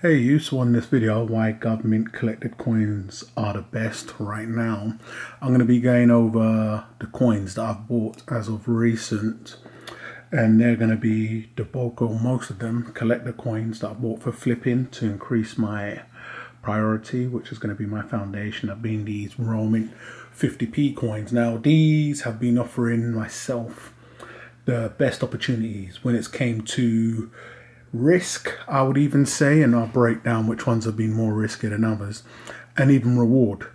Hey, you saw in this video why government collected coins are the best right now. I'm going to be going over the coins that I've bought as of recent, and they're going to be the bulk or most of them collector coins that I bought for flipping to increase my priority, which is going to be my foundation. Have been these Roman 50p coins. Now these have been offering myself the best opportunities when it came to risk, I would even say, and I'll break down which ones have been more risky than others, and even reward.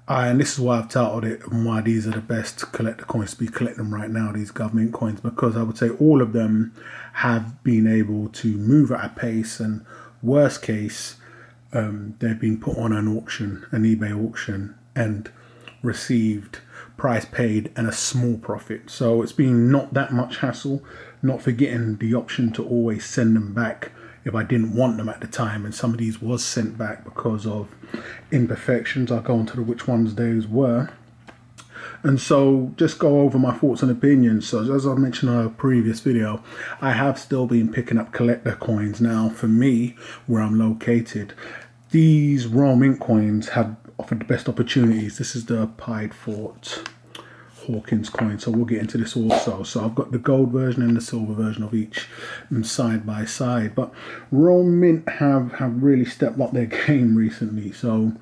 And this is why I've titled it and why these are the best collector coins to be collecting right now, these government coins, because I would say all of them have been able to move at a pace, and worst case, they've been put on an auction, an eBay auction, and received price paid and a small profit. So it's been not that much hassle, not forgetting the option to always send them back if I didn't want them at the time, and some of these was sent back because of imperfections. I'll go into which ones those were, and so just go over my thoughts and opinions. So as I mentioned in a previous video, I have still been picking up collector coins. Now for me, where I'm located, these Roman coins have offered the best opportunities. This is the Pied Fort Hawkins coin, so we'll get into this also. So I've got the gold version and the silver version of each side by side, but Roman have really stepped up their game recently. So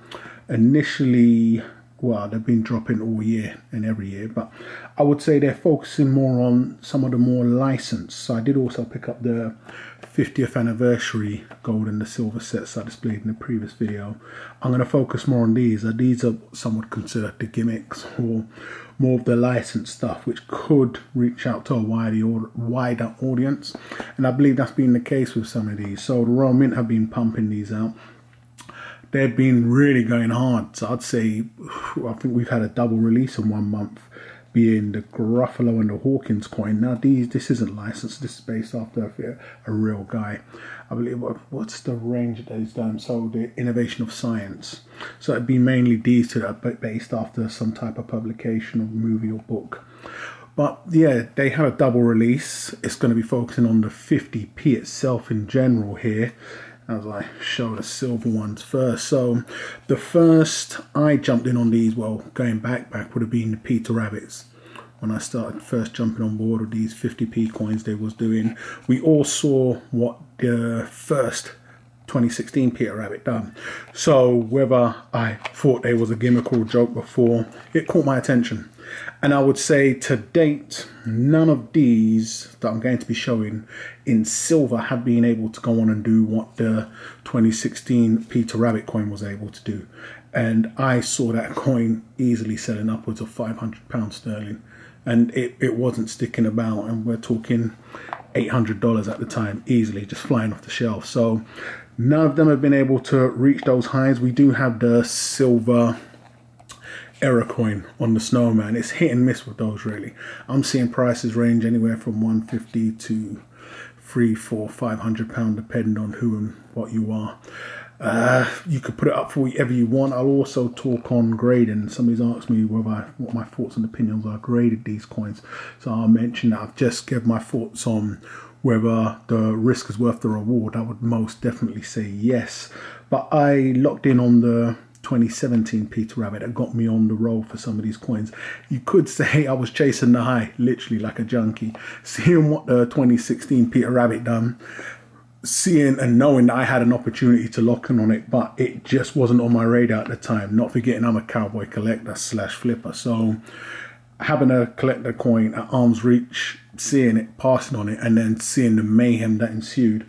initially, well, they've been dropping all year and every year, but I would say they're focusing more on some of the more licensed. So I did also pick up the 50th anniversary gold and the silver sets I displayed in the previous video. I'm going to focus more on these. These are some would consider the gimmicks, or more of the licensed stuff, which could reach out to a wider audience, and I believe that's been the case with some of these. So the Royal Mint have been pumping these out. They've been really going hard. So I'd say, I think we've had a double release in 1 month, being the Gruffalo and the Hawkins coin. Now this isn't licensed, this is based after a real guy. I believe, what's the range that he's done? So the Innovation of Science. So it'd be mainly these two that are based after some type of publication or movie or book. But yeah, they had a double release. It's going to be focusing on the 50p itself in general here, as I show the silver ones first. So the first I jumped in on these, well, going back would have been the Peter Rabbits. When I started first jumping on board with these 50p coins they was doing, we all saw what the first 2016 Peter Rabbit done. So whether I thought they was a gimmick or joke before, it caught my attention. And I would say to date, none of these that I'm going to be showing in silver have been able to go on and do what the 2016 Peter Rabbit coin was able to do. And I saw that coin easily selling upwards of £500 sterling. And it wasn't sticking about, and we're talking $800 at the time, easily just flying off the shelf. So none of them have been able to reach those highs. We do have the silver error coin on the Snowman. It's hit and miss with those, really. I'm seeing prices range anywhere from 150 to £300–500, depending on who and what you are. You could put it up for whatever you want. I'll also talk on grading. Somebody's asked me what my thoughts and opinions are graded these coins, so I'll mention that. I've just given my thoughts on whether the risk is worth the reward. I would most definitely say yes, but I locked in on the 2017 Peter Rabbit. That got me on the roll for some of these coins. You could say I was chasing the high, literally like a junkie, seeing what the 2016 Peter Rabbit done, seeing and knowing that I had an opportunity to lock in on it, but it just wasn't on my radar at the time. Not forgetting I'm a cowboy collector slash flipper, so having a collector coin at arm's reach, seeing it, passing on it, and then seeing the mayhem that ensued,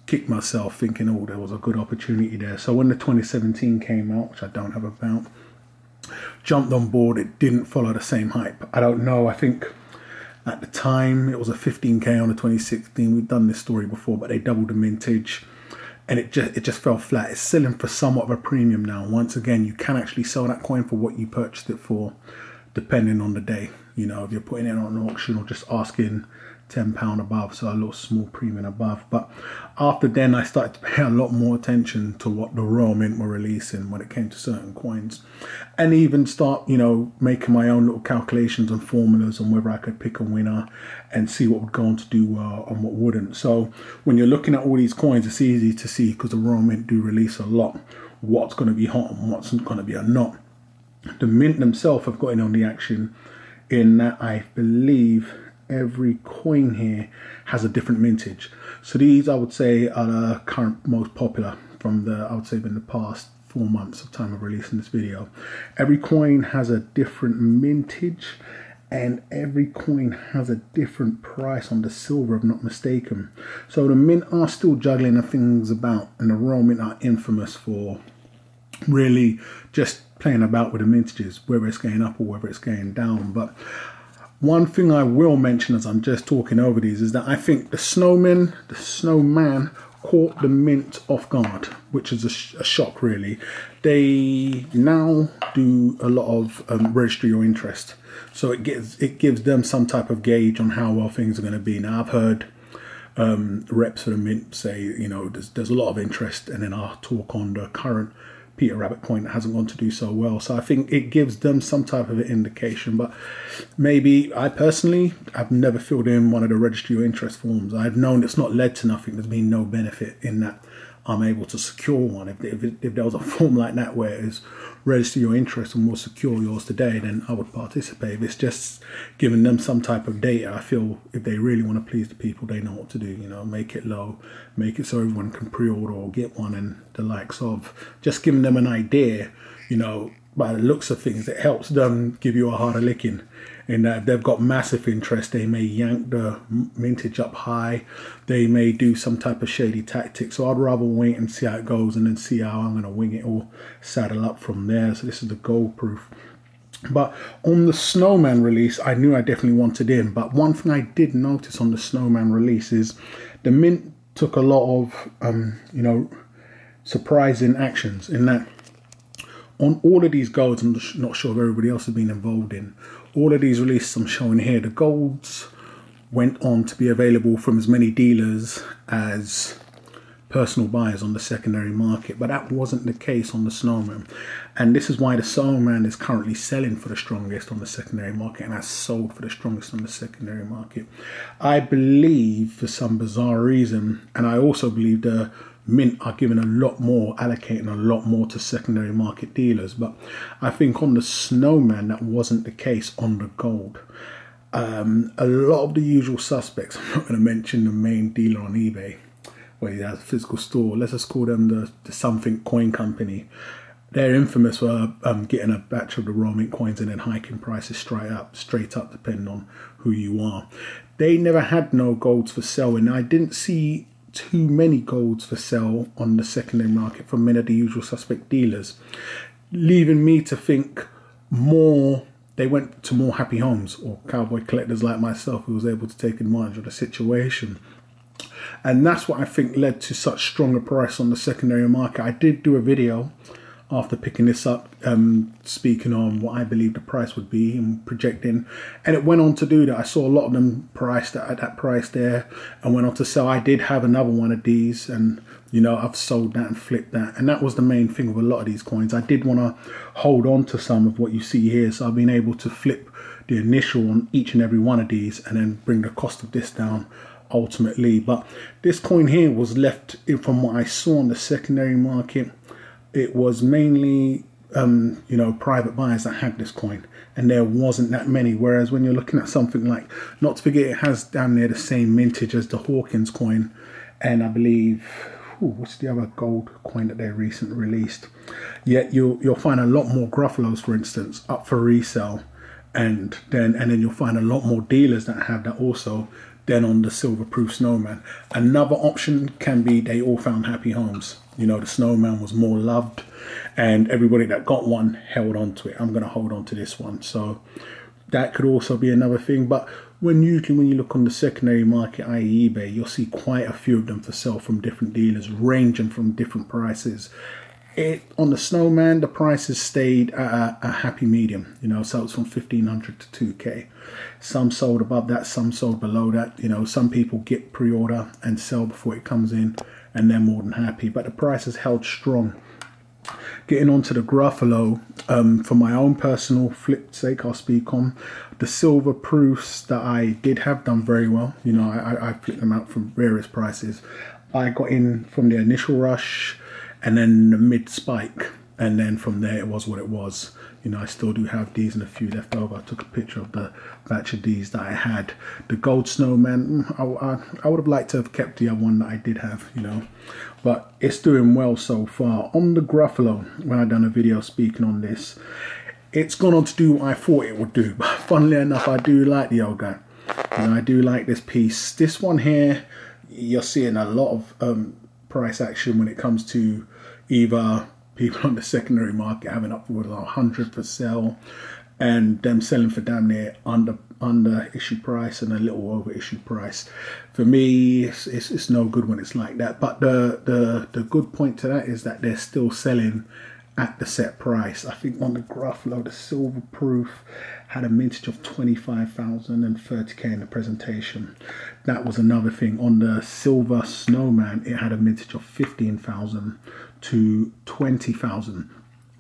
kicked myself thinking, oh, there was a good opportunity there. So when the 2017 came out, which I don't have about, jumped on board. It didn't follow the same hype. I don't know, I think at the time it was a 15k on the 2016. We've done this story before, but they doubled the mintage, and it just fell flat. It's selling for somewhat of a premium now. Once again, you can actually sell that coin for what you purchased it for, depending on the day. You know, if you're putting it on an auction or just asking £10 above, so a little small premium above. But after then I started to pay a lot more attention to what the Royal Mint were releasing when it came to certain coins, and even start, you know, making my own little calculations and formulas on whether I could pick a winner and see what would go on to do well and what wouldn't. So when you're looking at all these coins, it's easy to see, because the Royal Mint do release a lot, what's going to be hot and what's going to be a not. The Mint themselves have got in on the action, in that I believe every coin here has a different mintage. So these, I would say, are the current most popular from the, I would say, in the past 4 months of time of releasing this video. Every coin has a different mintage, and every coin has a different price on the silver, if I'm not mistaken. So the Mint are still juggling the things about, and the Royal Mint are infamous for really just playing about with the mintages, whether it's going up or whether it's going down. But one thing I will mention as I'm just talking over these is that I think the Snowman caught the Mint off guard, which is a shock really. They now do a lot of registry your interest, so it gives them some type of gauge on how well things are going to be. Now I've heard reps for the Mint say, you know, there's a lot of interest, and then I'll talk on the current Peter Rabbit coin that hasn't gone to do so well. So I think it gives them some type of an indication. But maybe, I personally, I've never filled in one of the registry or interest forms. I've known it's not led to nothing. There's been no benefit in that I'm able to secure one. If there was a form like that where it is register your interest and we'll secure yours today, then I would participate. If it's just giving them some type of data, I feel if they really want to please the people, they know what to do. You know, make it low, make it so everyone can pre-order or get one, and the likes of. Just giving them an idea, you know, by the looks of things, it helps them give you a harder licking. In that if they've got massive interest, they may yank the mintage up high. They may do some type of shady tactic. So I'd rather wait and see how it goes, and then see how I'm going to wing it or saddle up from there. So this is the gold proof. But on the Snowman release, I knew I definitely wanted in. But one thing I did notice on the Snowman release is the Mint took a lot of, you know, surprising actions, in that on all of these golds, I'm not sure if everybody else has been involved in, all of these releases I'm showing here, the golds went on to be available from as many dealers as personal buyers on the secondary market, but that wasn't the case on the Snowman. And this is why the Snowman is currently selling for the strongest on the secondary market, and has sold for the strongest on the secondary market. I believe for some bizarre reason, and I also believe the Mint are giving a lot more, allocating a lot more to secondary market dealers. But I think on the Snowman that wasn't the case on the gold. A lot of the usual suspects, I'm not going to mention the main dealer on eBay where he has a physical store, let's just call them the Something Coin Company. They're infamous for getting a batch of the Royal Mint coins and then hiking prices straight up depending on who you are. They never had no golds for sale, and I didn't see too many golds for sale on the secondary market from many of the usual suspect dealers, leaving me to think more they went to more happy homes or cowboy collectors like myself who was able to take advantage of the situation. And that's what I think led to such stronger price on the secondary market. I did do a video after picking this up, speaking on what I believe the price would be and projecting, and it went on to do that. I saw a lot of them priced at that price there and went on to sell. I did have another one of these, and you know, I've sold that and flipped that, and that was the main thing with a lot of these coins. I did want to hold on to some of what you see here, so I've been able to flip the initial on each and every one of these and then bring the cost of this down ultimately. But this coin here was left, from what I saw on the secondary market, it was mainly you know, private buyers that had this coin, and there wasn't that many. Whereas when you're looking at something like, not to forget, it has down there the same mintage as the Hawkins coin, and I believe, what's the other gold coin that they recently released? Yet you'll find a lot more Gruffalos, for instance, up for resale, and then you'll find a lot more dealers that have that also. Then on the silver proof Snowman, another option can be they all found happy homes. You know, the Snowman was more loved, and everybody that got one held on to it. I'm going to hold on to this one, so that could also be another thing. But usually when you look on the secondary market, i.e. eBay, you'll see quite a few of them for sale from different dealers, ranging from different prices. On the Snowman, the prices stayed at a happy medium, you know, so it's from 1,500 to 2K. Some sold above that, some sold below that. You know, some people get pre-order and sell before it comes in, and they're more than happy. But the prices held strong. Getting on to the Gruffalo, for my own personal flip sake, I'll speak on the silver proofs that I did have done very well. You know, I flipped them out from various prices. I got in from the initial rush and then the mid spike, and then from there it was what it was. You know, I still do have these and a few left over. I took a picture of the batch of these that I had. The Gold Snowman, I would have liked to have kept the other one that I did have, you know. But it's doing well so far. On the Gruffalo, when I done a video speaking on this, it's gone on to do what I thought it would do. But funnily enough, I do like the old guy. You know, I do like this piece. This one here, you're seeing a lot of price action when it comes to either people on the secondary market having upwards of 100 for sale, and them selling for damn near under issue price and a little over issue price. For me, it's no good when it's like that. But the good point to that is that they're still selling at the set price. I think on the Gruffalo, the silver proof had a mintage of 25,000 and 30K in the presentation. That was another thing. On the Silver Snowman, it had a mintage of 15,000 to 20,000.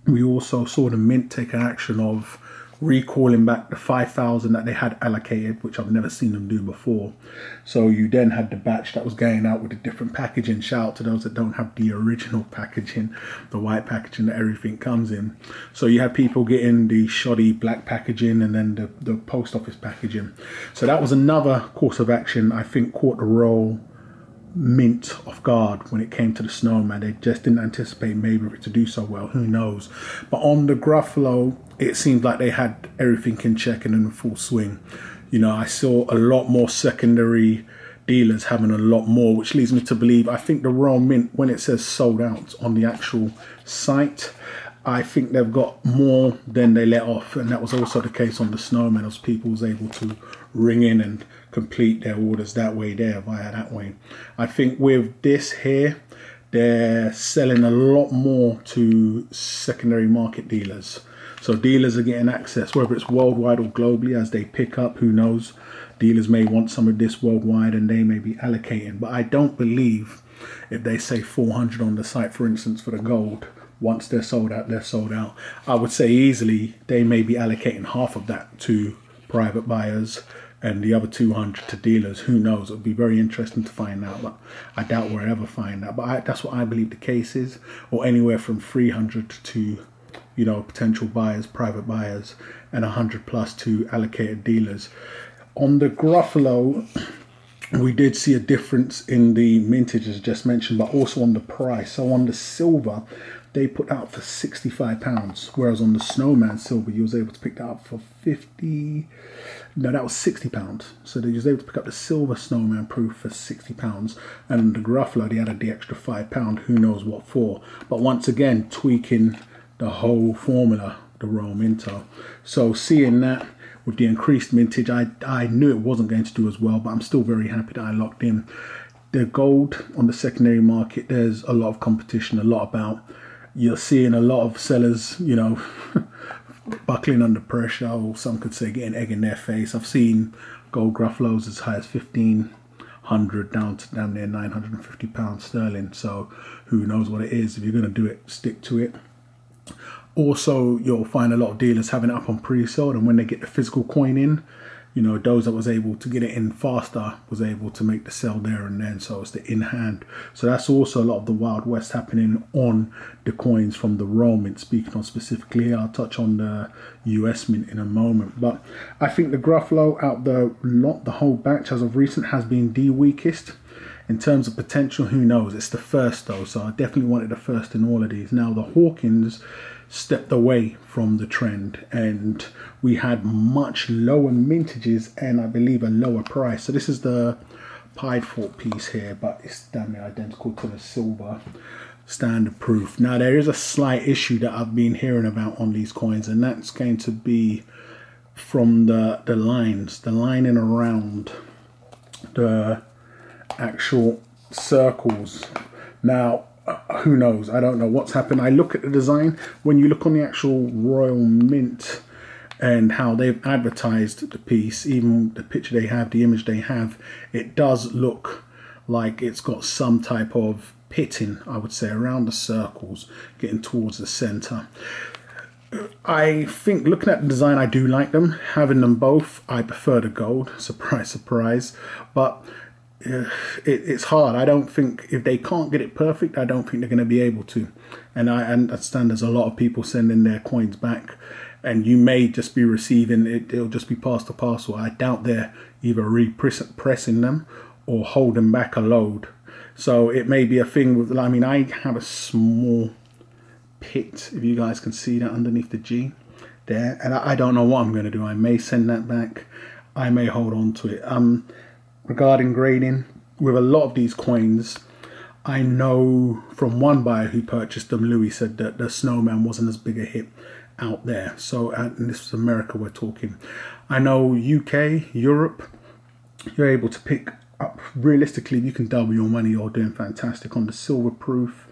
We also saw the mint take an action of recalling back the 5,000 that they had allocated, which I've never seen them do before. So you then had the batch that was going out with a different packaging. Shout out to those that don't have the original packaging, the white packaging that everything comes in. So you had people getting the shoddy black packaging and then the post office packaging. So that was another course of action. I think caught the roll mint off guard when it came to the Snowman. They just didn't anticipate maybe it to do so well, who knows. But on the Gruffalo, it seemed like they had everything in check and in full swing. You know, I saw a lot more secondary dealers having a lot more, which leads me to believe, I think the Royal Mint, when it says sold out on the actual site, I think they've got more than they let off. And that was also the case on the Snowman, as people was able to ring in and complete their orders that way there, via that way. I think with this here, they're selling a lot more to secondary market dealers. So dealers are getting access, whether it's worldwide or globally, as they pick up, who knows. Dealers may want some of this worldwide and they may be allocating. But I don't believe if they say 400 on the site, for instance, for the gold, once they're sold out, they're sold out. I would say easily they may be allocating half of that to private buyers and the other 200 to dealers. Who knows? It would be very interesting to find out, but I doubt we'll ever find out. But that's what I believe the case is, or anywhere from 300 to, you know, potential buyers, private buyers, and 100 plus to allocated dealers. On the Gruffalo, we did see a difference in the mintage, as just mentioned, but also on the price. So on the silver, they put out for £65, whereas on the Snowman silver, you was able to pick that up for 50. No, that was £60. So they was able to pick up the silver Snowman proof for £60, and the Gruffalo, they added the extra £5. Who knows what for? But once again, tweaking the whole formula, the Royal Minto. So seeing that with the increased mintage, I knew it wasn't going to do as well, but I'm still very happy that I locked in. The gold on the secondary market, there's a lot of competition, a lot about. You're seeing a lot of sellers, you know, buckling under pressure, or some could say getting egg in their face. I've seen gold Gruffalos as high as 1,500 down to damn near £950 sterling. So who knows what it is. If you're going to do it, stick to it. Also, you'll find a lot of dealers having it up on pre-sale, and when they get the physical coin in, you know, those that was able to get it in faster was able to make the sell there and then. So it's the in hand. So that's also a lot of the Wild West happening on the coins from the Royal Mint. Speaking on specifically here, I'll touch on the US Mint in a moment. But I think the Gruffalo out the lot, the whole batch as of recent, has been the weakest. In terms of potential, who knows? It's the first though, so I definitely wanted the first in all of these. Now the Hawkins stepped away from the trend, and we had much lower mintages and I believe a lower price. So this is the pied fork piece here, but it's damn near identical to the silver standard proof. Now there is a slight issue that I've been hearing about on these coins, and that's going to be from the lines, the lining around the actual circles. Now who knows? I don't know what's happened. I look at the design. When you look on the actual Royal Mint and how they've advertised the piece, even the picture they have, the image they have, it does look like it's got some type of pitting, I would say, around the circles, getting towards the center. I think looking at the design, I do like them. Having them both, I prefer the gold. Surprise, surprise. But it's hard. I don't think, if they can't get it perfect, I don't think they're going to be able to. And I understand there's a lot of people sending their coins back, and you may just be receiving it. It'll just be past the parcel. I doubt they're either repressing them or holding back a load. So it may be a thing with, I mean, I have a small pit, if you guys can see that underneath the G there, and I don't know what I'm going to do. I may send that back, I may hold on to it. Regarding grading, with a lot of these coins, I know from one buyer who purchased them, Louis, said that the Snowman wasn't as big a hit out there. So, and this is America we're talking. I know UK, Europe, you're able to pick up, realistically, you can double your money. You're doing fantastic on the Silver Proof.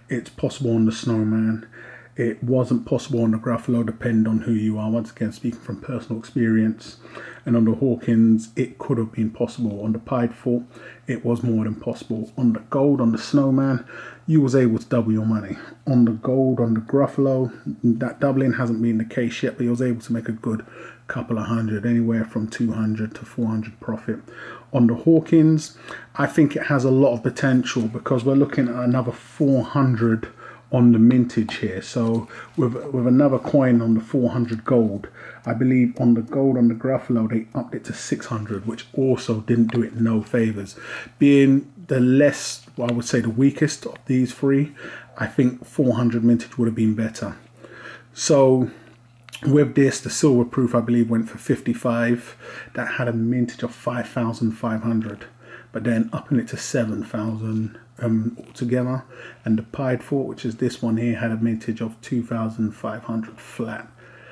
It's possible on the Snowman. It wasn't possible on the Gruffalo, depending on who you are. Once again, speaking from personal experience. And on the Hawkins, it could have been possible. On the Pied Fort, it was more than possible. On the gold, on the Snowman, you was able to double your money. On the gold, on the Gruffalo, that doubling hasn't been the case yet, but he was able to make a good couple of hundred, anywhere from 200 to 400 profit. On the Hawkins, I think it has a lot of potential because we're looking at another 400 on the mintage here. So with another coin on the 400 gold, I believe on the gold on the Gruffalo they upped it to 600, which also didn't do it no favors. Being the less, well, I would say the weakest of these three, I think 400 mintage would have been better. So with this, the Silver Proof I believe went for 55. That had a mintage of 5,500, but then upping it to 7,000 altogether. And the Pied Fort, which is this one here, had a mintage of 2,500 flat.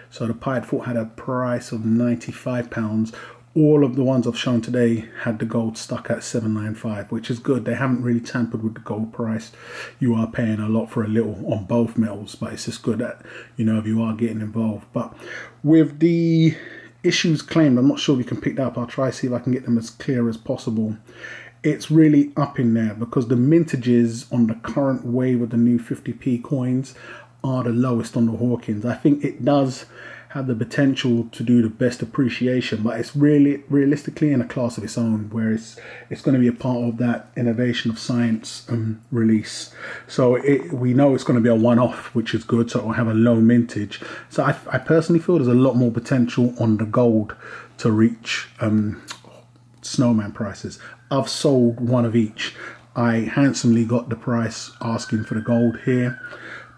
So the Pied Fort had a price of £95. All of the ones I've shown today had the gold stuck at 795, which is good. They haven't really tampered with the gold price. You are paying a lot for a little on both metals, but it's just good that, you know, if you are getting involved. But with the issues claimed, I'm not sure if you can pick that up. I'll try to see if I can get them as clear as possible. It's really up in there because the mintages on the current wave of the new 50p coins are the lowest on the Hawkins. I think it does have the potential to do the best appreciation, but it's really realistically in a class of its own, where it's going to be a part of that innovation of science release. So we know it's going to be a one-off, which is good, so it will have a low mintage. So I personally feel there's a lot more potential on the gold to reach Snowman prices. I've sold one of each. I handsomely got the price asking for the gold here.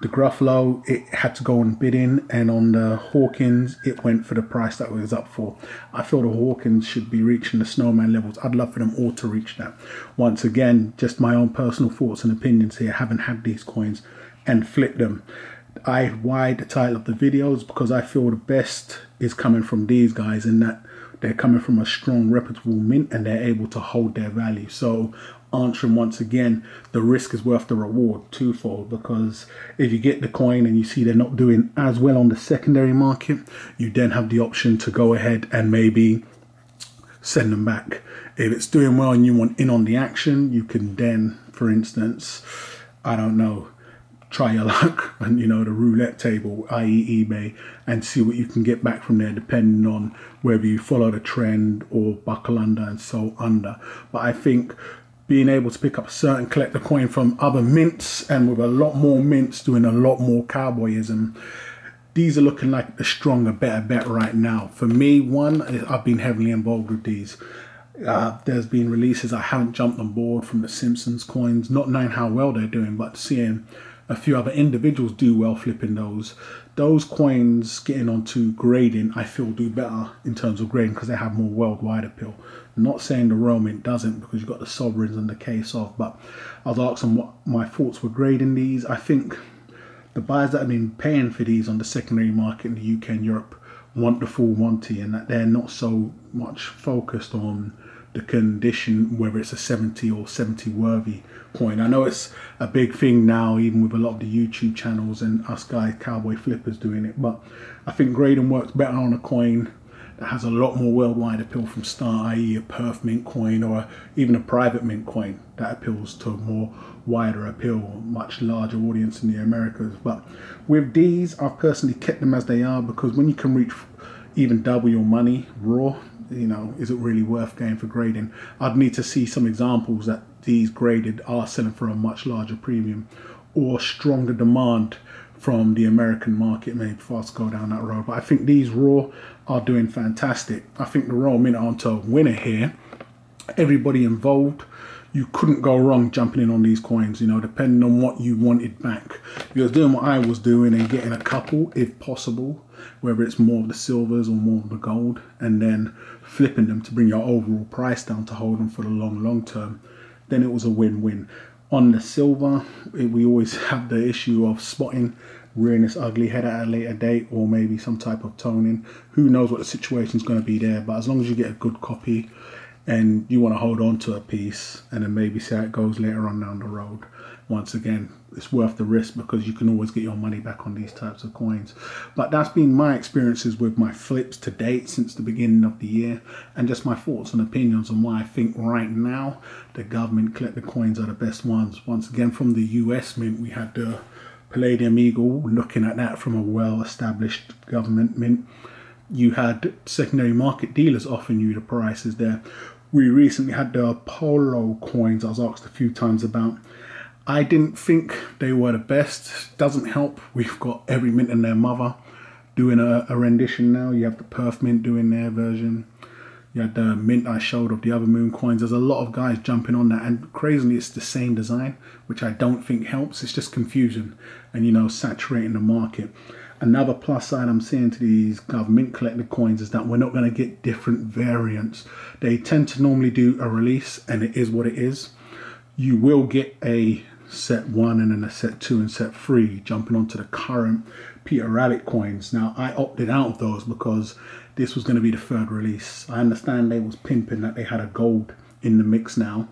The Gruffalo, it had to go on bidding, and on the Hawkins, it went for the price that it was up for. I feel the Hawkins should be reaching the Snowman levels. I'd love for them all to reach that. Once again, just my own personal thoughts and opinions here. I haven't had these coins and flipped them. Why the title of the video is because I feel the best is coming from these guys, in that they're coming from a strong, reputable mint and they're able to hold their value. So answering once again, the risk is worth the reward twofold, because if you get the coin and you see they're not doing as well on the secondary market, you then have the option to go ahead and maybe send them back. If it's doing well and you want in on the action, you can then, for instance, I don't know, try your luck on, you know, the roulette table, i.e. eBay, and see what you can get back from there, depending on whether you follow the trend or buckle under and sell under. But I think being able to pick up a certain collector coin from other mints, and with a lot more mints doing a lot more cowboyism, these are looking like the stronger, better bet right now. For me, one, I've been heavily involved with these. There's been releases I haven't jumped on board from the Simpsons coins, not knowing how well they're doing, but seeing a few other individuals do well flipping those coins getting onto grading, I feel do better in terms of grading because they have more worldwide appeal. I'm not saying the Royal Mint doesn't, because you've got the sovereigns and the case off, but I was asking what my thoughts were grading these. I think the buyers that have been paying for these on the secondary market in the UK and Europe want the full Monty, and that they're not so much focused on the condition, whether it's a 70 or 70 worthy coin. I know it's a big thing now, even with a lot of the YouTube channels and us guys, cowboy flippers, doing it, but I think grading works better on a coin that has a lot more worldwide appeal from start, i.e. a Perth mint coin or even a private mint coin that appeals to a more wider appeal, much larger audience in the Americas. But with these, I've personally kept them as they are, because when you can reach even double your money raw, you know, is it really worth going for grading? I'd need to see some examples that these graded are selling for a much larger premium, or stronger demand from the American market, maybe for us to go down that road. But I think these raw are doing fantastic. I think the Royal Mint are onto a winner here. Everybody involved, you couldn't go wrong jumping in on these coins, you know, depending on what you wanted back. You was doing what I was doing and getting a couple, if possible, whether it's more of the silvers or more of the gold, and then flipping them to bring your overall price down to hold them for the long term. Then it was a win-win. On the silver, we always have the issue of spotting, rearing its ugly head at a later date, or maybe some type of toning. Who knows what the situation is going to be there, but as long as you get a good copy and you want to hold on to a piece and then maybe see how it goes later on down the road, once again, it's worth the risk, because you can always get your money back on these types of coins. But that's been my experiences with my flips to date since the beginning of the year, and just my thoughts and opinions on why I think right now the government collected coins are the best ones. Once again, from the US Mint, we had the Palladium Eagle, looking at that from a well-established government mint. You had secondary market dealers offering you the prices there. We recently had the Apollo coins I was asked a few times about. I didn't think they were the best. Doesn't help, we've got every mint and their mother doing a rendition now. You have the Perth Mint doing their version. You had the mint I showed of the other moon coins. There's a lot of guys jumping on that, and crazily it's the same design, which I don't think helps. It's just confusion and, you know, saturating the market. Another plus side I'm seeing to these government collected coins is that we're not going to get different variants. They tend to normally do a release, and it is what it is. You will get a set 1 and then a set 2 and set 3 jumping onto the current Peter Rabbit coins. Now, I opted out of those because this was going to be the 3rd release. I understand they was pimping that they had a gold in the mix now.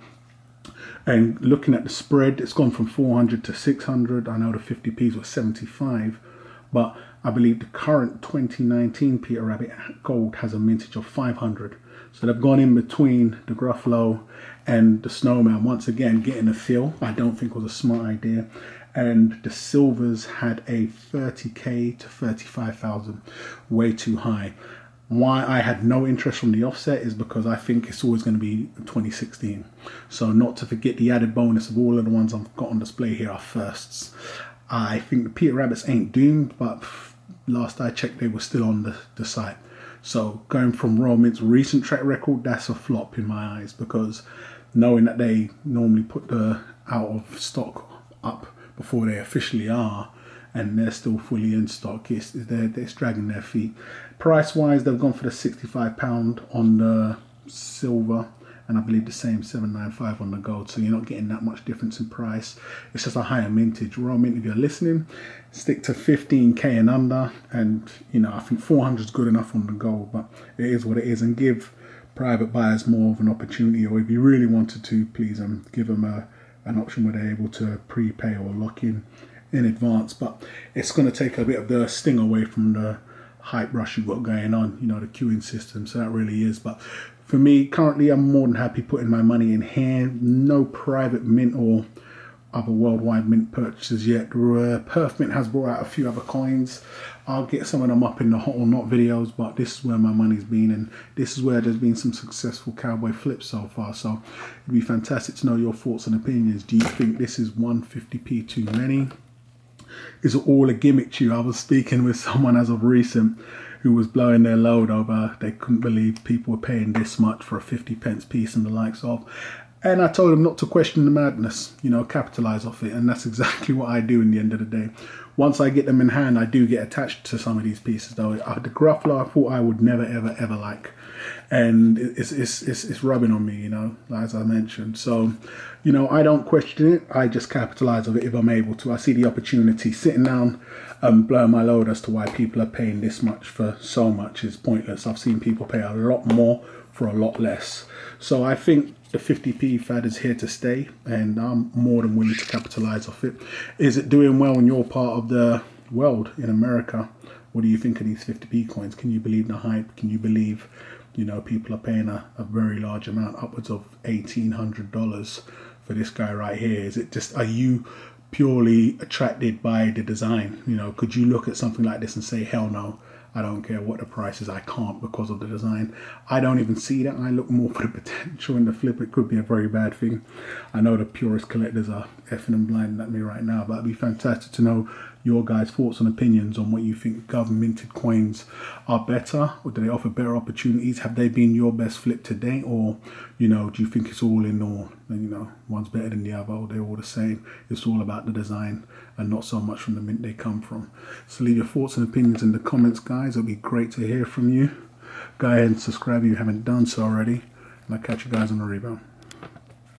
And looking at the spread, it's gone from 400 to 600. I know the 50p's was 75. But I believe the current 2019 Peter Rabbit gold has a mintage of 500. So they've gone in between the Gruffalo and the Snowman, once again getting a feel. I don't think was a smart idea. And the silvers had a 30k to 35,000, way too high. Why I had no interest from the offset is because I think it's always going to be 2016. So not to forget the added bonus of all of the ones I've got on display here are firsts. I think the Peter Rabbits ain't doomed, but last I checked they were still on the site. So going from Royal Mint's recent track record, that's a flop in my eyes, because knowing that they normally put the out of stock up before they officially are, and they're still fully in stock, it's dragging their feet. Price wise, they've gone for the £65 on the silver, and I believe the same £795 on the gold, so you're not getting that much difference in price. It's just a higher mintage. Royal Mint, if you're listening, stick to 15k and under, and you know, I think 400 is good enough on the gold, but it is what it is, and give private buyers more of an opportunity, or if you really wanted to, please give them an option where they're able to prepay or lock in advance. But it's going to take a bit of the sting away from the hype rush you've got going on, you know, the queuing system, so that really is. But for me, currently, I'm more than happy putting my money in here. No private mint or other worldwide mint purchases yet. Perth Mint has brought out a few other coins. I'll get some of them up in the hot or not videos, but this is where my money's been, and this is where there's been some successful cowboy flips so far. So it'd be fantastic to know your thoughts and opinions. Do you think this is 150p too many? Is it all a gimmick to you? I was speaking with someone as of recent who was blowing their load over they couldn't believe people were paying this much for a 50p piece and the likes of. And I told them not to question the madness, you know, capitalize off it. And that's exactly what I do in the end of the day. Once I get them in hand, I do get attached to some of these pieces though. The Gruffalo I thought I would never, ever like. And it's rubbing on me, you know, as I mentioned. So, you know, I don't question it. I just capitalize on it if I'm able to. I see the opportunity. Sitting down and blowing my load as to why people are paying this much for so much is pointless. I've seen people pay a lot more for a lot less. So I think the 50p fad is here to stay, and I'm more than willing to capitalize off it. Is it doing well in your part of the world, in America? What do you think of these 50p coins? Can you believe the hype? Can you believe, you know, people are paying a very large amount, upwards of $1,800 for this guy right here? Is it just, are you purely attracted by the design? You know, could you look at something like this and say, hell no, I don't care what the price is, I can't because of the design? I don't even see that. I look more for the potential in the flip. It could be a very bad thing. I know the purist collectors are effing and blinding at me right now, but it'd be fantastic to know your guys' thoughts and opinions on what you think government-minted coins are better, or do they offer better opportunities? Have they been your best flip to date, or, you know, do you think it's all in all, and, you know, one's better than the other, or they're all the same? It's all about the design and not so much from the mint they come from. So leave your thoughts and opinions in the comments, guys. It'll be great to hear from you. Go ahead and subscribe if you haven't done so already, and I'll catch you guys on the rebound.